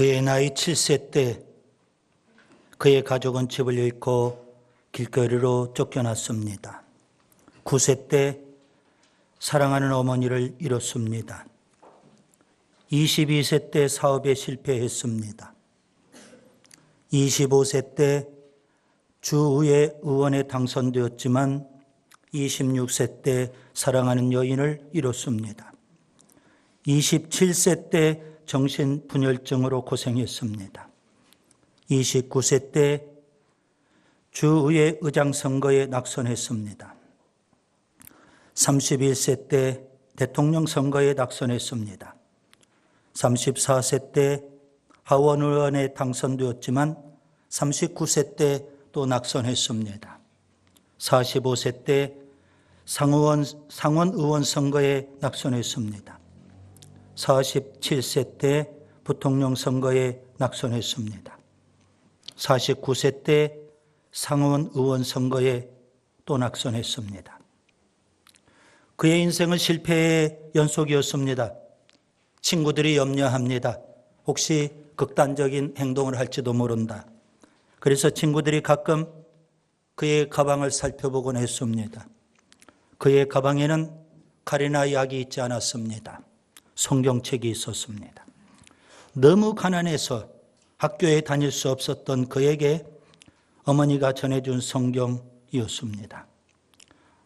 그의 나이 7세 때 그의 가족은 집을 잃고 길거리로 쫓겨났습니다. 9세 때 사랑하는 어머니를 잃었습니다. 22세 때 사업에 실패했습니다. 25세 때 주의회 의원에 당선되었지만 26세 때 사랑하는 여인을 잃었습니다. 27세 때 정신분열증으로 고생했습니다. 29세 때 주의회 의장 선거에 낙선했습니다. 31세 때 대통령 선거에 낙선했습니다. 34세 때 하원 의원에 당선되었지만 39세 때 또 낙선했습니다. 45세 때 상원 의원 선거에 낙선했습니다. 47세 때 부통령 선거에 낙선했습니다. 49세 때 상원 의원 선거에 또 낙선했습니다. 그의 인생은 실패의 연속이었습니다. 친구들이 염려합니다. 혹시 극단적인 행동을 할지도 모른다. 그래서 친구들이 가끔 그의 가방을 살펴보곤 했습니다. 그의 가방에는 칼이나 약이 있지 않았습니다. 성경책이 있었습니다. 너무 가난해서 학교에 다닐 수 없었던 그에게 어머니가 전해준 성경이었습니다.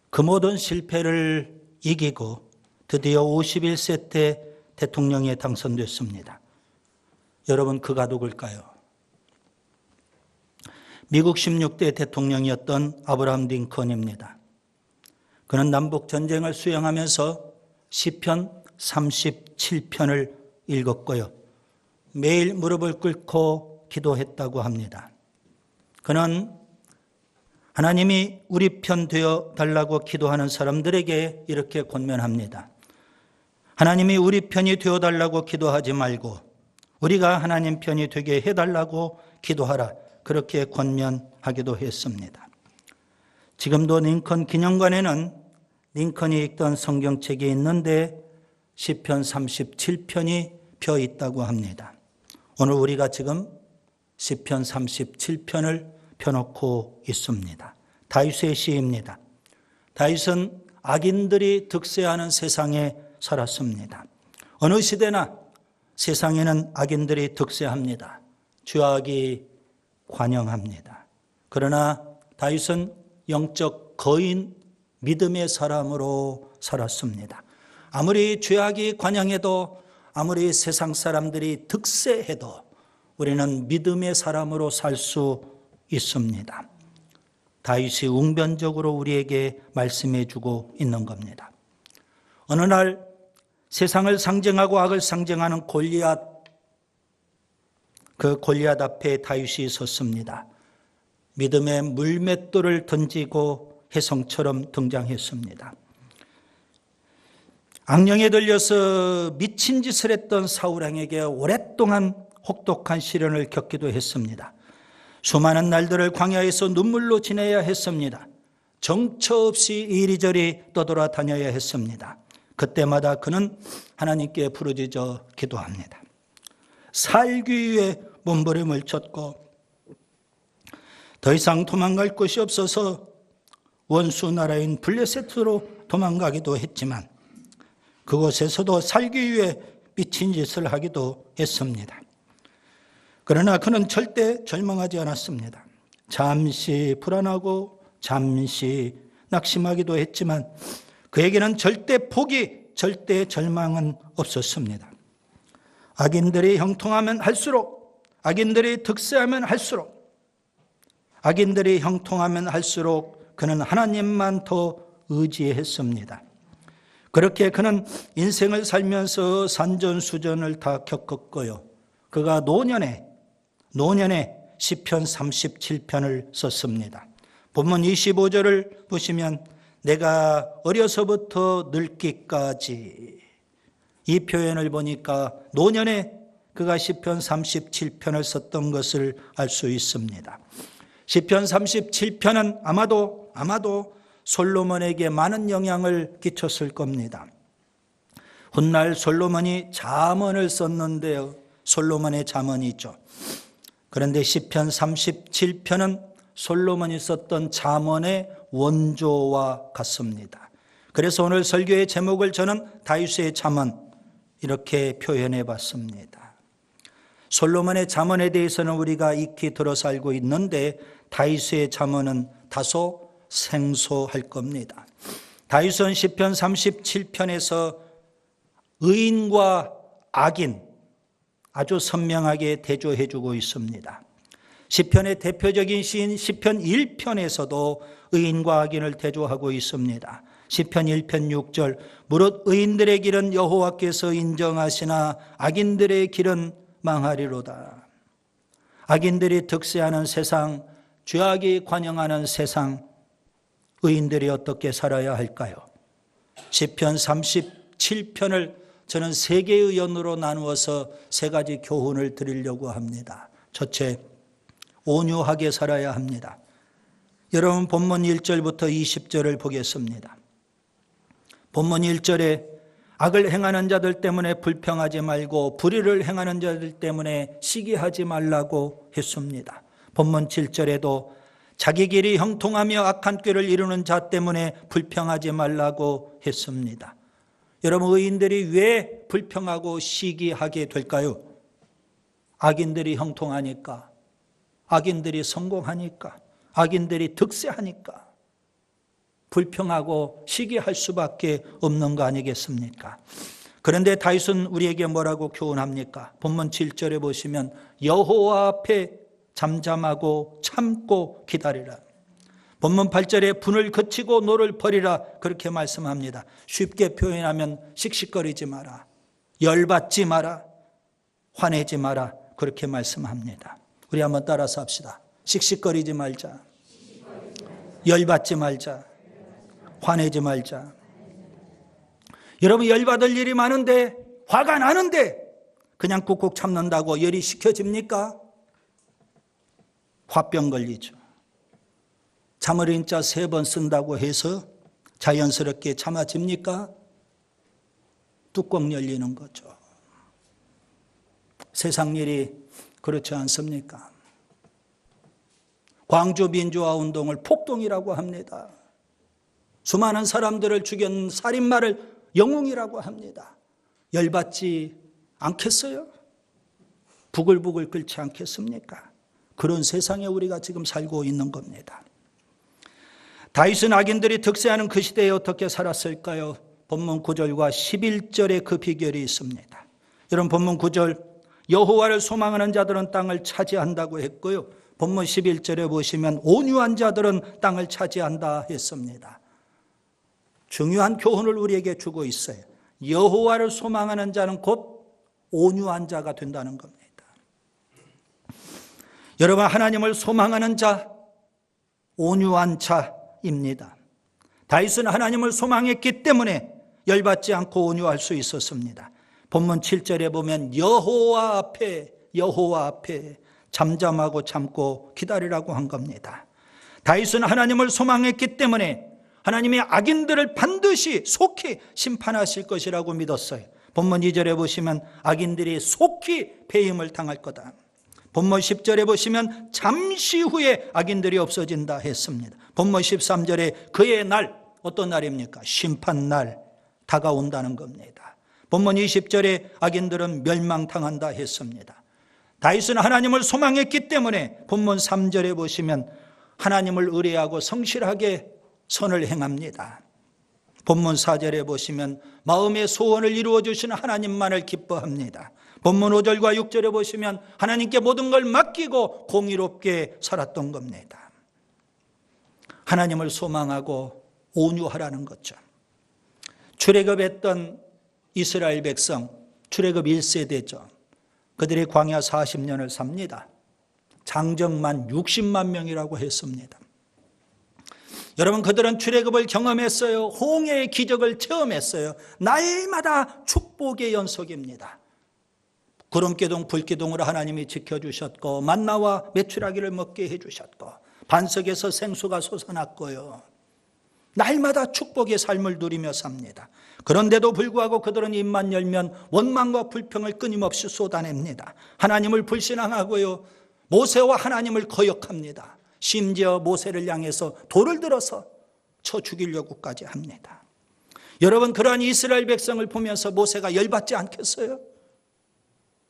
그 모든 실패를 이기고 드디어 51세 때 대통령에 당선됐습니다. 여러분, 그가 누굴까요? 미국 16대 대통령이었던 아브라함 링컨입니다. 그는 남북전쟁을 수행하면서 시편 37편을 읽었고요. 매일 무릎을 꿇고 기도했다고 합니다. 그는 하나님이 우리 편 되어 달라고 기도하는 사람들에게 이렇게 권면합니다. 하나님이 우리 편이 되어 달라고 기도하지 말고 우리가 하나님 편이 되게 해달라고 기도하라. 그렇게 권면하기도 했습니다. 지금도 링컨 기념관에는 링컨이 읽던 성경책이 있는데 시편 37편이 펴 있다고 합니다. 오늘 우리가 지금 시편 37편을 펴놓고 있습니다. 다윗의 시입니다. 다윗은 악인들이 득세하는 세상에 살았습니다. 어느 시대나 세상에는 악인들이 득세합니다. 죄악이 관영합니다. 그러나 다윗은 영적 거인 믿음의 사람으로 살았습니다. 아무리 죄악이 관영해도 아무리 세상 사람들이 득세해도 우리는 믿음의 사람으로 살 수 있습니다. 다윗이 웅변적으로 우리에게 말씀해 주고 있는 겁니다. 어느 날 세상을 상징하고 악을 상징하는 골리앗, 그 골리앗 앞에 다윗이 섰습니다. 믿음의 물맷돌을 던지고 혜성처럼 등장했습니다. 악령에 들려서 미친 짓을 했던 사울왕에게 오랫동안 혹독한 시련을 겪기도 했습니다. 수많은 날들을 광야에서 눈물로 지내야 했습니다. 정처 없이 이리저리 떠돌아다녀야 했습니다. 그때마다 그는 하나님께 부르짖어 기도합니다. 살기 위해 몸부림을 쳤고 더 이상 도망갈 곳이 없어서 원수 나라인 블레셋으로 도망가기도 했지만 그곳에서도 살기 위해 미친 짓을 하기도 했습니다. 그러나 그는 절대 절망하지 않았습니다. 잠시 불안하고 잠시 낙심하기도 했지만 그에게는 절대 포기, 절대 절망은 없었습니다. 악인들이 형통하면 할수록, 악인들이 득세하면 할수록, 악인들이 형통하면 할수록 그는 하나님만 더 의지했습니다. 그렇게 그는 인생을 살면서 산전수전을 다 겪었고요. 그가 노년에 시편 37편을 썼습니다. 본문 25절을 보시면 내가 어려서부터 늙기까지, 이 표현을 보니까 노년에 그가 시편 37편을 썼던 것을 알 수 있습니다. 시편 37편은 아마도 솔로몬에게 많은 영향을 끼쳤을 겁니다. 훗날 솔로몬이 잠언을 썼는데요. 솔로몬의 잠언이죠. 그런데 시편 37편은 솔로몬이 썼던 잠언의 원조와 같습니다. 그래서 오늘 설교의 제목을 저는 다윗의 잠언 이렇게 표현해 봤습니다. 솔로몬의 잠언에 대해서는 우리가 익히 들어서 알고 있는데 다윗의 잠언은 다소 생소할 겁니다. 다윗은 시편 37편에서 의인과 악인 아주 선명하게 대조해 주고 있습니다. 시편의 대표적인 시인 시편 1편에서도 의인과 악인을 대조하고 있습니다. 시편 1편 6절 무릇 의인들의 길은 여호와께서 인정하시나 악인들의 길은 망하리로다. 악인들이 득세하는 세상, 죄악이 관영하는 세상, 의인들이 어떻게 살아야 할까요? 시편 37편을 저는 세 개의 연으로 나누어서 세 가지 교훈을 드리려고 합니다. 첫째, 온유하게 살아야 합니다. 여러분 본문 1절부터 20절을 보겠습니다. 본문 1절에 악을 행하는 자들 때문에 불평하지 말고 불의를 행하는 자들 때문에 시기하지 말라고 했습니다. 본문 7절에도 자기 길이 형통하며 악한 꾀를 이루는 자 때문에 불평하지 말라고 했습니다. 여러분 의인들이 왜 불평하고 시기하게 될까요? 악인들이 형통하니까, 악인들이 성공하니까, 악인들이 득세하니까 불평하고 시기할 수밖에 없는 거 아니겠습니까? 그런데 다윗은 우리에게 뭐라고 교훈합니까? 본문 7절에 보시면 여호와 앞에 잠잠하고 참고 기다리라. 본문 8절에 분을 그치고 노를 버리라 그렇게 말씀합니다. 쉽게 표현하면 씩씩거리지 마라, 열받지 마라, 화내지 마라 그렇게 말씀합니다. 우리 한번 따라서 합시다. 씩씩거리지 말자, 열받지 말자, 화내지 말자. 여러분 열받을 일이 많은데, 화가 나는데 그냥 꾹꾹 참는다고 열이 식혀집니까? 화병 걸리죠. 자머린자 3번 쓴다고 해서 자연스럽게 참아집니까? 뚜껑 열리는 거죠. 세상 일이 그렇지 않습니까? 광주 민주화 운동을 폭동이라고 합니다. 수많은 사람들을 죽인 살인마를 영웅이라고 합니다. 열받지 않겠어요? 부글부글 끓지 않겠습니까? 그런 세상에 우리가 지금 살고 있는 겁니다. 다윗은 악인들이 득세하는 그 시대에 어떻게 살았을까요? 본문 9절과 11절에 그 비결이 있습니다. 여러분 본문 9절 여호와를 소망하는 자들은 땅을 차지한다고 했고요. 본문 11절에 보시면 온유한 자들은 땅을 차지한다 했습니다. 중요한 교훈을 우리에게 주고 있어요. 여호와를 소망하는 자는 곧 온유한 자가 된다는 겁니다. 여러분 하나님을 소망하는 자, 온유한 자입니다. 다윗은 하나님을 소망했기 때문에 열받지 않고 온유할 수 있었습니다. 본문 7절에 보면 여호와 앞에 잠잠하고 참고 기다리라고 한 겁니다. 다윗은 하나님을 소망했기 때문에 하나님의 악인들을 반드시 속히 심판하실 것이라고 믿었어요. 본문 2절에 보시면 악인들이 속히 배임을 당할 거다. 본문 10절에 보시면 잠시 후에 악인들이 없어진다 했습니다. 본문 13절에 그의 날, 어떤 날입니까? 심판날 다가온다는 겁니다. 본문 20절에 악인들은 멸망당한다 했습니다. 다윗은 하나님을 소망했기 때문에 본문 3절에 보시면 하나님을 의뢰하고 성실하게 선을 행합니다. 본문 4절에 보시면 마음의 소원을 이루어 주시는 하나님만을 기뻐합니다. 본문 5절과 6절에 보시면 하나님께 모든 걸 맡기고 공의롭게 살았던 겁니다. 하나님을 소망하고 온유하라는 거죠. 출애굽했던 이스라엘 백성, 출애굽 1세대죠. 그들이 광야 40년을 삽니다. 장정만 60만 명이라고 했습니다. 여러분 그들은 출애굽을 경험했어요. 홍해의 기적을 체험했어요. 날마다 축복의 연속입니다. 구름기둥 불기둥으로 하나님이 지켜주셨고 만나와 메추라기를 먹게 해주셨고 반석에서 생수가 솟아났고요. 날마다 축복의 삶을 누리며 삽니다. 그런데도 불구하고 그들은 입만 열면 원망과 불평을 끊임없이 쏟아냅니다. 하나님을 불신앙하고요, 모세와 하나님을 거역합니다. 심지어 모세를 향해서 돌을 들어서 쳐 죽이려고까지 합니다. 여러분, 그러한 이스라엘 백성을 보면서 모세가 열받지 않겠어요?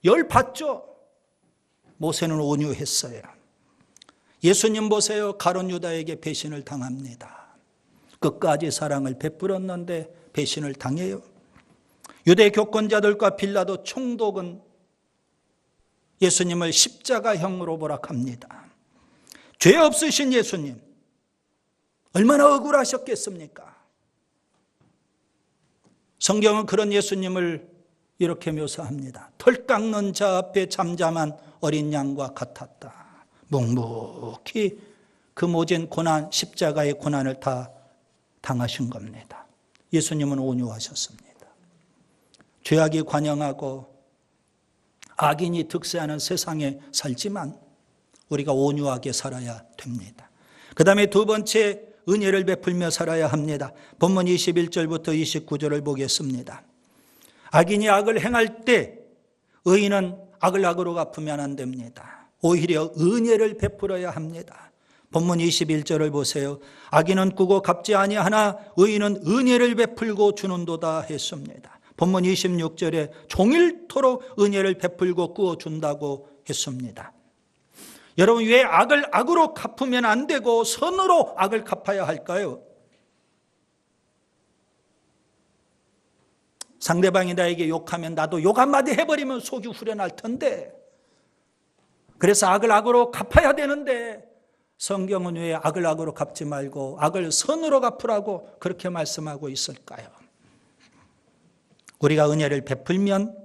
열받죠. 모세는 온유했어요. 예수님 보세요. 가룟 유다에게 배신을 당합니다. 끝까지 사랑을 베풀었는데 배신을 당해요. 유대 교권자들과 빌라도 총독은 예수님을 십자가형으로 몰아갑니다. 죄 없으신 예수님, 얼마나 억울하셨겠습니까? 성경은 그런 예수님을 이렇게 묘사합니다. 털 깎는 자 앞에 잠잠한 어린 양과 같았다. 묵묵히 그 모진 고난, 십자가의 고난을 다 당하신 겁니다. 예수님은 온유하셨습니다. 죄악이 관영하고 악인이 득세하는 세상에 살지만 우리가 온유하게 살아야 됩니다. 그 다음에 두 번째, 은혜를 베풀며 살아야 합니다. 본문 21절부터 29절을 보겠습니다. 악인이 악을 행할 때 의인은 악을 악으로 갚으면 안 됩니다. 오히려 은혜를 베풀어야 합니다. 본문 21절을 보세요. 악인은 꾸고 갚지 아니하나 의인은 은혜를 베풀고 주는도다 했습니다. 본문 26절에 종일토록 은혜를 베풀고 꾸어준다고 했습니다. 여러분, 왜 악을 악으로 갚으면 안 되고 선으로 악을 갚아야 할까요? 상대방이 나에게 욕하면 나도 욕 한마디 해버리면 속이 후련할 텐데, 그래서 악을 악으로 갚아야 되는데 성경은 왜 악을 악으로 갚지 말고 악을 선으로 갚으라고 그렇게 말씀하고 있을까요? 우리가 은혜를 베풀면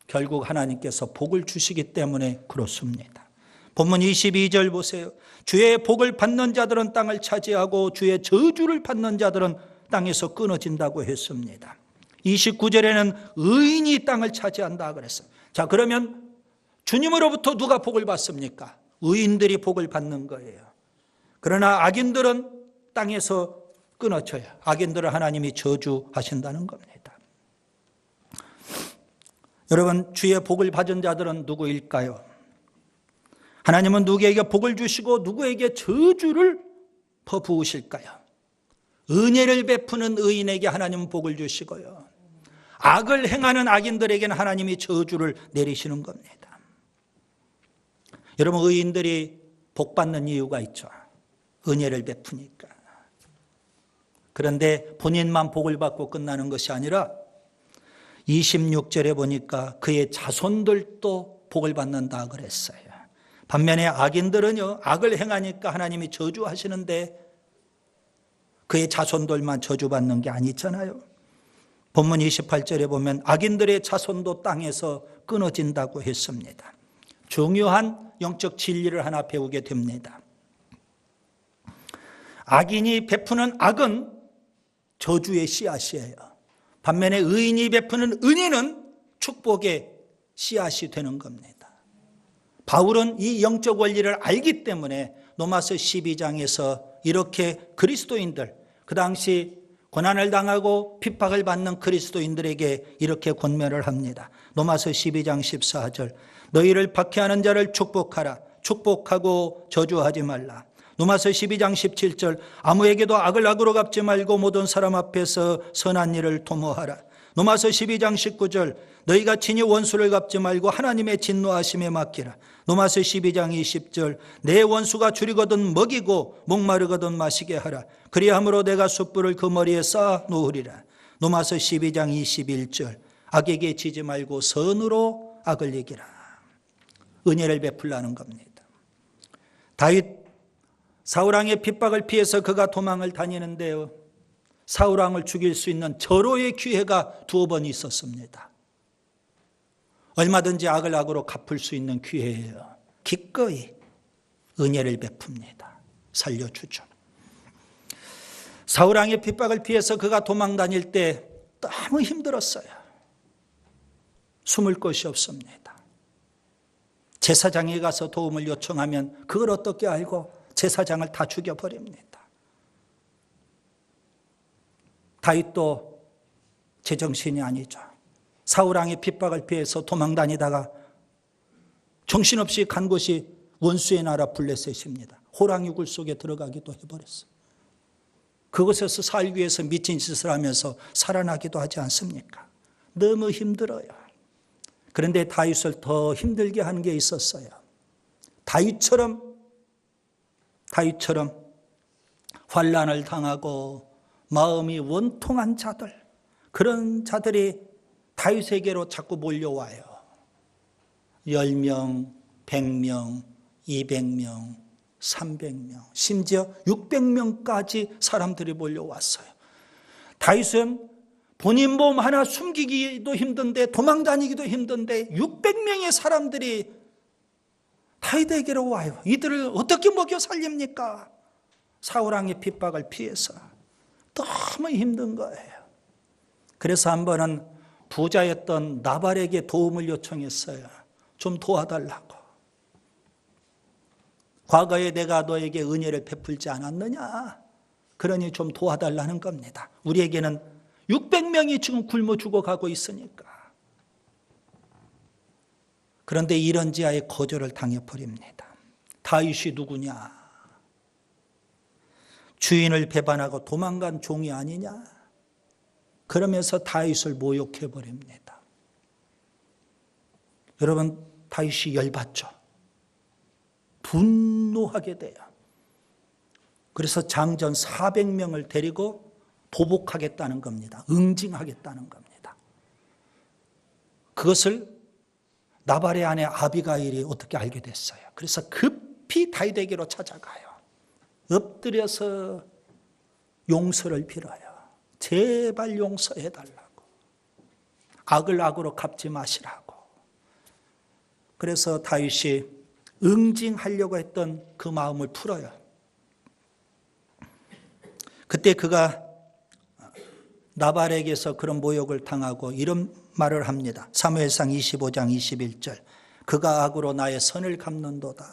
결국 하나님께서 복을 주시기 때문에 그렇습니다. 본문 22절 보세요. 주의 복을 받는 자들은 땅을 차지하고 주의 저주를 받는 자들은 땅에서 끊어진다고 했습니다. 29절에는 의인이 땅을 차지한다 그랬어요. 자, 그러면 주님으로부터 누가 복을 받습니까? 의인들이 복을 받는 거예요. 그러나 악인들은 땅에서 끊어져요. 악인들을 하나님이 저주하신다는 겁니다. 여러분, 주의 복을 받은 자들은 누구일까요? 하나님은 누구에게 복을 주시고 누구에게 저주를 퍼부으실까요? 은혜를 베푸는 의인에게 하나님은 복을 주시고요, 악을 행하는 악인들에게는 하나님이 저주를 내리시는 겁니다. 여러분, 의인들이 복 받는 이유가 있죠. 은혜를 베푸니까. 그런데 본인만 복을 받고 끝나는 것이 아니라 26절에 보니까 그의 자손들도 복을 받는다 그랬어요. 반면에 악인들은요, 악을 행하니까 하나님이 저주하시는데 그의 자손들만 저주받는 게 아니잖아요. 본문 28절에 보면 악인들의 자손도 땅에서 끊어진다고 했습니다. 중요한 영적 진리를 하나 배우게 됩니다. 악인이 베푸는 악은 저주의 씨앗이에요. 반면에 의인이 베푸는 은혜는 축복의 씨앗이 되는 겁니다. 바울은 이 영적 원리를 알기 때문에 로마서 12장에서 이렇게 그리스도인들, 그 당시 고난을 당하고 핍박을 받는 그리스도인들에게 이렇게 권면을 합니다. 로마서 12장 14절, 너희를 박해하는 자를 축복하라. 축복하고 저주하지 말라. 로마서 12장 17절, 아무에게도 악을 악으로 갚지 말고 모든 사람 앞에서 선한 일을 도모하라. 로마서 12장 19절, 너희가 친히 원수를 갚지 말고 하나님의 진노하심에 맡기라. 로마서 12장 20절, 내 원수가 줄이거든 먹이고 목마르거든 마시게 하라. 그리함으로 내가 숯불을 그 머리에 쌓아 놓으리라. 로마서 12장 21절, 악에게 지지 말고 선으로 악을 이기라. 은혜를 베풀라는 겁니다. 다윗 사울왕의 핍박을 피해서 그가 도망을 다니는데요, 사울왕을 죽일 수 있는 절호의 기회가 2번 있었습니다. 얼마든지 악을 악으로 갚을 수 있는 기회예요. 기꺼이 은혜를 베풉니다. 살려주죠. 사울왕의 핍박을 피해서 그가 도망 다닐 때 너무 힘들었어요. 숨을 곳이 없습니다. 제사장에 가서 도움을 요청하면 그걸 어떻게 알고 제사장을 다 죽여버립니다. 다윗도 제정신이 아니죠. 사울왕의 핍박을 피해서 도망다니다가 정신없이 간 곳이 원수의 나라 블레셋입니다. 호랑이 굴 속에 들어가기도 해버렸어요. 그곳에서 살기 위해서 미친 짓을 하면서 살아나기도 하지 않습니까? 너무 힘들어요. 그런데 다윗을 더 힘들게 한 게 있었어요. 다윗처럼 환난을 당하고 마음이 원통한 자들, 그런 자들이 다윗에게로 자꾸 몰려와요. 10명, 100명, 200명, 300명, 심지어 600명까지 사람들이 몰려왔어요. 다윗은 본인 몸 하나 숨기기도 힘든데, 도망다니기도 힘든데 600명의 사람들이 다윗에게로 와요. 이들을 어떻게 먹여 살립니까? 사울왕의 핍박을 피해서 너무 힘든 거예요. 그래서 한 번은 부자였던 나발에게 도움을 요청했어요. 좀 도와달라고. 과거에 내가 너에게 은혜를 베풀지 않았느냐? 그러니 좀 도와달라는 겁니다. 우리에게는 600명이 지금 굶어 죽어가고 있으니까. 그런데 이런 지하에 거절을 당해버립니다. 다윗이 누구냐? 주인을 배반하고 도망간 종이 아니냐? 그러면서 다윗을 모욕해버립니다. 여러분, 다윗이 열받죠. 분노하게 돼요. 그래서 장전 400명을 데리고 보복하겠다는 겁니다. 응징하겠다는 겁니다. 그것을 나발의 아내 아비가일이 어떻게 알게 됐어요. 그래서 급히 다윗에게로 찾아가요. 엎드려서 용서를 빌어요. 제발 용서해달라고. 악을 악으로 갚지 마시라고. 그래서 다윗이 응징하려고 했던 그 마음을 풀어요. 그때 그가 나발에게서 그런 모욕을 당하고 이런 말을 합니다. 사무엘상 25장 21절. 그가 악으로 나의 선을 갚는도다.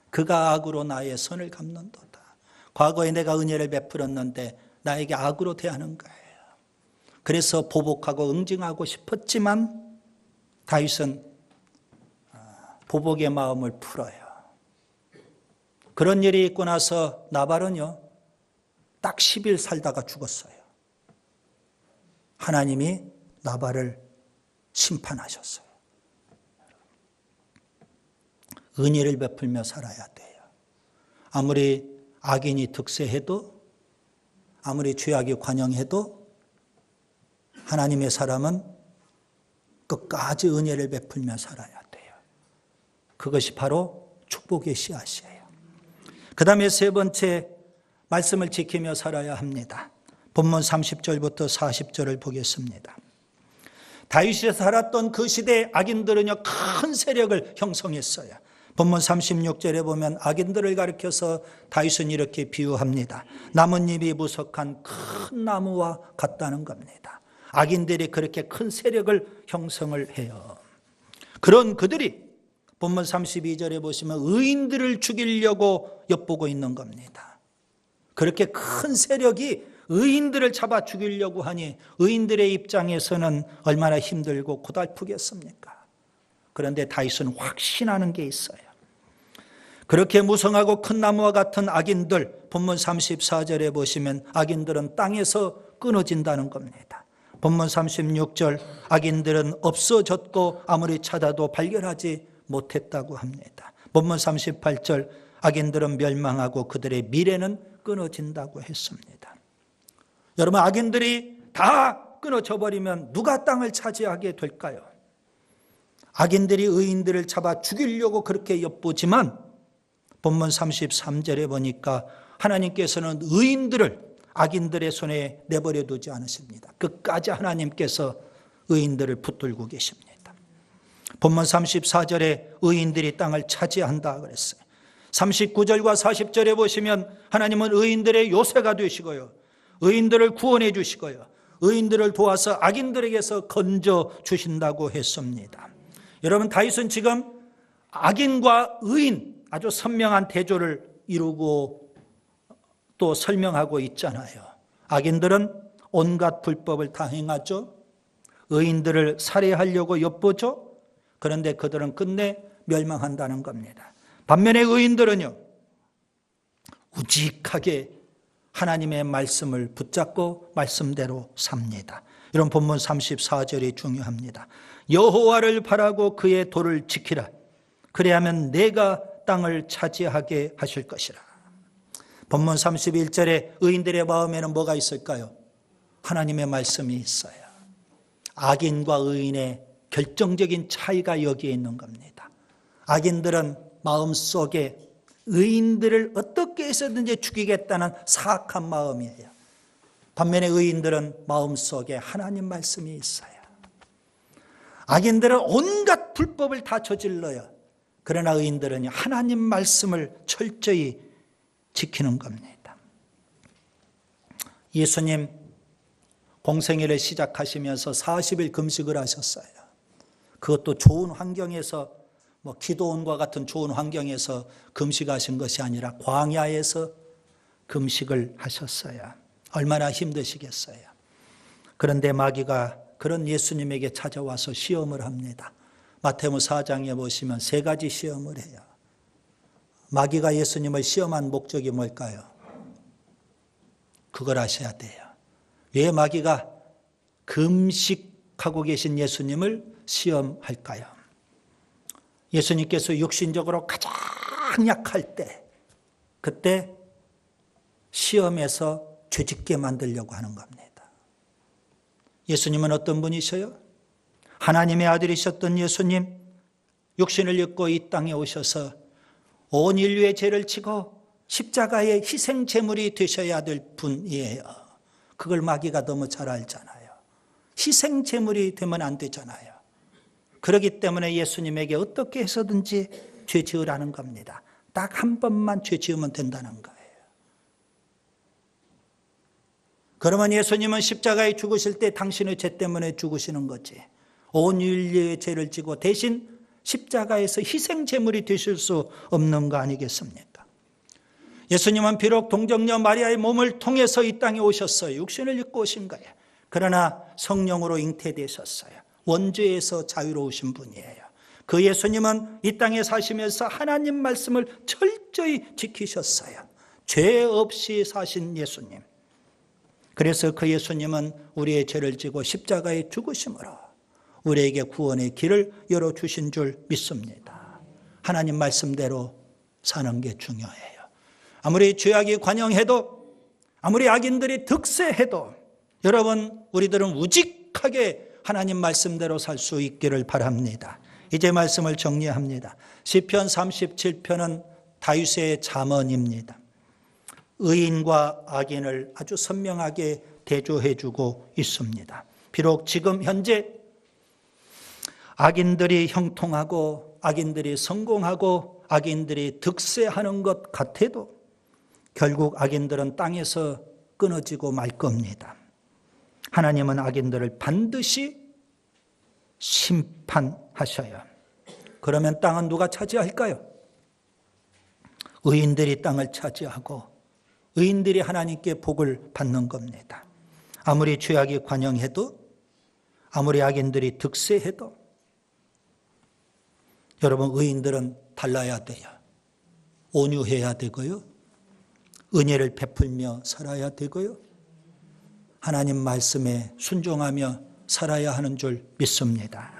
그가 악으로 나의 선을 갚는도다. 과거에 내가 은혜를 베풀었는데 나에게 악으로 대하는 거예요. 그래서 보복하고 응징하고 싶었지만 다윗은 보복의 마음을 풀어요. 그런 일이 있고 나서 나발은요, 딱 10일 살다가 죽었어요. 하나님이 나발을 심판하셨어요. 은혜를 베풀며 살아야 돼요. 아무리 악인이 득세해도, 아무리 죄악이 관영해도 하나님의 사람은 끝까지 은혜를 베풀며 살아야 돼요. 그것이 바로 축복의 씨앗이에요. 그 다음에 세 번째, 말씀을 지키며 살아야 합니다. 본문 30절부터 40절을 보겠습니다. 다윗이 살았던 그 시대에 악인들은요, 큰 세력을 형성했어요. 본문 36절에 보면 악인들을 가리켜서 다윗은 이렇게 비유합니다. 나뭇잎이 무석한 큰 나무와 같다는 겁니다. 악인들이 그렇게 큰 세력을 형성을 해요. 그런 그들이 본문 32절에 보시면 의인들을 죽이려고 엿보고 있는 겁니다. 그렇게 큰 세력이 의인들을 잡아 죽이려고 하니 의인들의 입장에서는 얼마나 힘들고 고달프겠습니까? 그런데 다윗은 확신하는 게 있어요. 그렇게 무성하고 큰 나무와 같은 악인들, 본문 34절에 보시면 악인들은 땅에서 끊어진다는 겁니다. 본문 36절, 악인들은 없어졌고 아무리 찾아도 발견하지 못했다고 합니다. 본문 38절, 악인들은 멸망하고 그들의 미래는 끊어진다고 했습니다. 여러분, 악인들이 다 끊어져 버리면 누가 땅을 차지하게 될까요? 악인들이 의인들을 잡아 죽이려고 그렇게 엿보지만 본문 33절에 보니까 하나님께서는 의인들을 악인들의 손에 내버려 두지 않으십니다. 끝까지 하나님께서 의인들을 붙들고 계십니다. 본문 34절에 의인들이 땅을 차지한다 그랬어요. 39절과 40절에 보시면 하나님은 의인들의 요새가 되시고요, 의인들을 구원해 주시고요, 의인들을 도와서 악인들에게서 건져 주신다고 했습니다. 여러분, 다윗은 지금 악인과 의인 아주 선명한 대조를 이루고 또 설명하고 있잖아요. 악인들은 온갖 불법을 다 행하죠. 의인들을 살해하려고 엿보죠. 그런데 그들은 끝내 멸망한다는 겁니다. 반면에 의인들은요, 우직하게 하나님의 말씀을 붙잡고 말씀대로 삽니다. 이런 본문 34절이 중요합니다. 여호와를 바라고 그의 도를 지키라. 그래야면 내가 땅을 차지하게 하실 것이라. 본문 31절에 의인들의 마음에는 뭐가 있을까요? 하나님의 말씀이 있어요. 악인과 의인의 결정적인 차이가 여기에 있는 겁니다. 악인들은 마음속에 의인들을 어떻게 해서든지 죽이겠다는 사악한 마음이에요. 반면에 의인들은 마음속에 하나님 말씀이 있어요. 악인들은 온갖 불법을 다 저질러요. 그러나 의인들은 하나님 말씀을 철저히 지키는 겁니다. 예수님 공생애를 시작하시면서 40일 금식을 하셨어요. 그것도 좋은 환경에서, 기도원과 같은 좋은 환경에서 금식하신 것이 아니라 광야에서 금식을 하셨어요. 얼마나 힘드시겠어요. 그런데 마귀가 그런 예수님에게 찾아와서 시험을 합니다. 마태복음 4장에 보시면 3가지 시험을 해요. 마귀가 예수님을 시험한 목적이 뭘까요? 그걸 아셔야 돼요. 왜 마귀가 금식하고 계신 예수님을 시험할까요? 예수님께서 육신적으로 가장 약할 때, 그때 시험에서 죄짓게 만들려고 하는 겁니다. 예수님은 어떤 분이셔요? 하나님의 아들이셨던 예수님, 육신을 입고 이 땅에 오셔서 온 인류의 죄를 지고 십자가의 희생 제물이 되셔야 될 분이에요. 그걸 마귀가 너무 잘 알잖아요. 희생 제물이 되면 안 되잖아요. 그렇기 때문에 예수님에게 어떻게 해서든지 죄 지으라는 겁니다. 딱 한 번만 죄 지으면 된다는 거예요. 그러면 예수님은 십자가에 죽으실 때 당신의 죄 때문에 죽으시는 거지. 온 인류의 죄를 지고 대신 십자가에서 희생 제물이 되실 수 없는 거 아니겠습니까? 예수님은 비록 동정녀 마리아의 몸을 통해서 이 땅에 오셨어요. 육신을 입고 오신 거예요. 그러나 성령으로 잉태되셨어요. 원죄에서 자유로우신 분이에요. 그 예수님은 이 땅에 사시면서 하나님 말씀을 철저히 지키셨어요. 죄 없이 사신 예수님. 그래서 그 예수님은 우리의 죄를 지고 십자가에 죽으심으로 우리에게 구원의 길을 열어주신 줄 믿습니다. 하나님 말씀대로 사는 게 중요해요. 아무리 죄악이 관영해도, 아무리 악인들이 득세해도 여러분, 우리들은 우직하게 하나님 말씀대로 살 수 있기를 바랍니다. 이제 말씀을 정리합니다. 시편 37편은 다윗의 잠언입니다. 의인과 악인을 아주 선명하게 대조해 주고 있습니다. 비록 지금 현재 악인들이 형통하고 악인들이 성공하고 악인들이 득세하는 것 같아도 결국 악인들은 땅에서 끊어지고 말 겁니다. 하나님은 악인들을 반드시 심판하셔요. 그러면 땅은 누가 차지할까요? 의인들이 땅을 차지하고 의인들이 하나님께 복을 받는 겁니다. 아무리 죄악이 관영해도, 아무리 악인들이 득세해도 여러분, 의인들은 달라야 돼요. 온유해야 되고요, 은혜를 베풀며 살아야 되고요, 하나님 말씀에 순종하며 살아야 하는 줄 믿습니다.